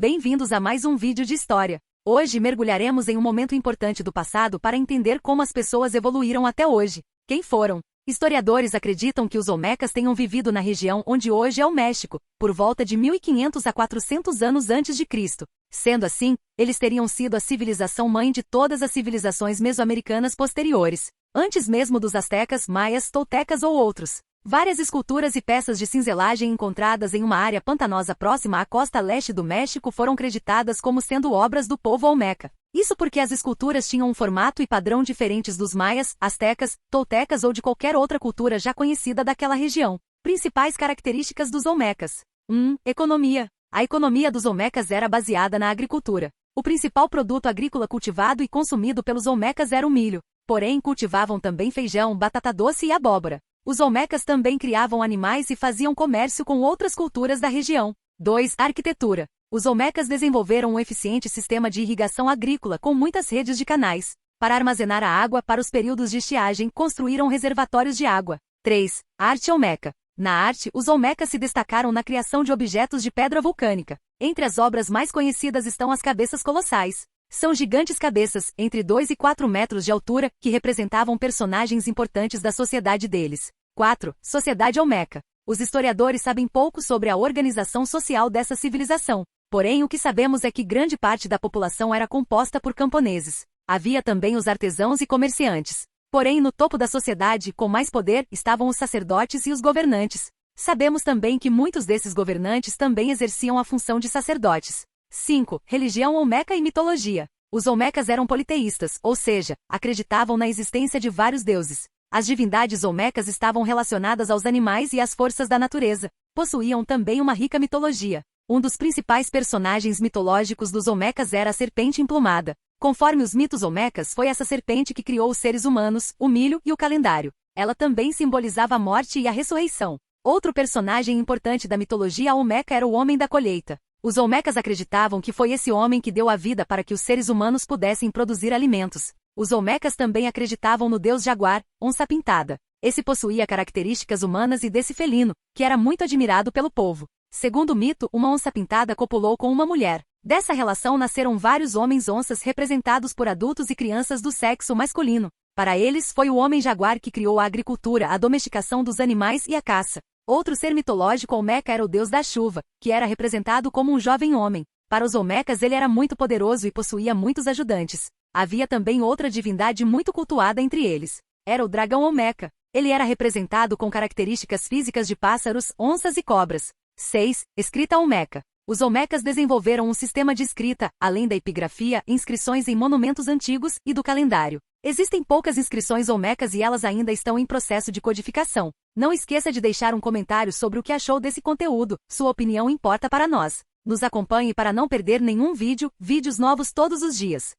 bem-vindos a mais um vídeo de história. Hoje mergulharemos em um momento importante do passado para entender como as pessoas evoluíram até hoje. Quem foram? Historiadores acreditam que os Olmecas tenham vivido na região onde hoje é o México, por volta de 1500 a 400 anos antes de Cristo. Sendo assim, eles teriam sido a civilização mãe de todas as civilizações mesoamericanas posteriores, antes mesmo dos astecas, maias, toltecas ou outros. Várias esculturas e peças de cinzelagem encontradas em uma área pantanosa próxima à costa leste do México foram creditadas como sendo obras do povo Olmeca. Isso porque as esculturas tinham um formato e padrão diferentes dos maias, astecas, toltecas ou de qualquer outra cultura já conhecida daquela região. Principais características dos Olmecas. 1. Economia. A economia dos Olmecas era baseada na agricultura. O principal produto agrícola cultivado e consumido pelos Olmecas era o milho. Porém, cultivavam também feijão, batata doce e abóbora. Os Olmecas também criavam animais e faziam comércio com outras culturas da região. 2. Arquitetura. Os Olmecas desenvolveram um eficiente sistema de irrigação agrícola com muitas redes de canais. Para armazenar a água para os períodos de estiagem, construíram reservatórios de água. 3. Arte Olmeca. Na arte, os Olmecas se destacaram na criação de objetos de pedra vulcânica. Entre as obras mais conhecidas estão as cabeças colossais. São gigantes cabeças, entre 2 e 4 metros de altura, que representavam personagens importantes da sociedade deles. 4. Sociedade Olmeca. Os historiadores sabem pouco sobre a organização social dessa civilização. Porém, o que sabemos é que grande parte da população era composta por camponeses. Havia também os artesãos e comerciantes. Porém, no topo da sociedade, com mais poder, estavam os sacerdotes e os governantes. Sabemos também que muitos desses governantes também exerciam a função de sacerdotes. 5. Religião Olmeca e mitologia. Os Olmecas eram politeístas, ou seja, acreditavam na existência de vários deuses. As divindades Olmecas estavam relacionadas aos animais e às forças da natureza. Possuíam também uma rica mitologia. Um dos principais personagens mitológicos dos Olmecas era a serpente emplumada. Conforme os mitos Olmecas, foi essa serpente que criou os seres humanos, o milho e o calendário. Ela também simbolizava a morte e a ressurreição. Outro personagem importante da mitologia Olmeca era o Homem da Colheita. Os Olmecas acreditavam que foi esse homem que deu a vida para que os seres humanos pudessem produzir alimentos. Os Olmecas também acreditavam no deus jaguar, onça-pintada. Esse possuía características humanas e desse felino, que era muito admirado pelo povo. Segundo o mito, uma onça-pintada copulou com uma mulher. Dessa relação nasceram vários homens-onças representados por adultos e crianças do sexo masculino. Para eles, foi o homem jaguar que criou a agricultura, a domesticação dos animais e a caça. Outro ser mitológico Olmeca era o deus da chuva, que era representado como um jovem homem. Para os Olmecas ele era muito poderoso e possuía muitos ajudantes. Havia também outra divindade muito cultuada entre eles. Era o dragão Olmeca. Ele era representado com características físicas de pássaros, onças e cobras. 6. Escrita Olmeca. Os Olmecas desenvolveram um sistema de escrita, além da epigrafia, inscrições em monumentos antigos e do calendário. Existem poucas inscrições Olmecas e elas ainda estão em processo de codificação. Não esqueça de deixar um comentário sobre o que achou desse conteúdo, sua opinião importa para nós. Nos acompanhe para não perder nenhum vídeos novos todos os dias.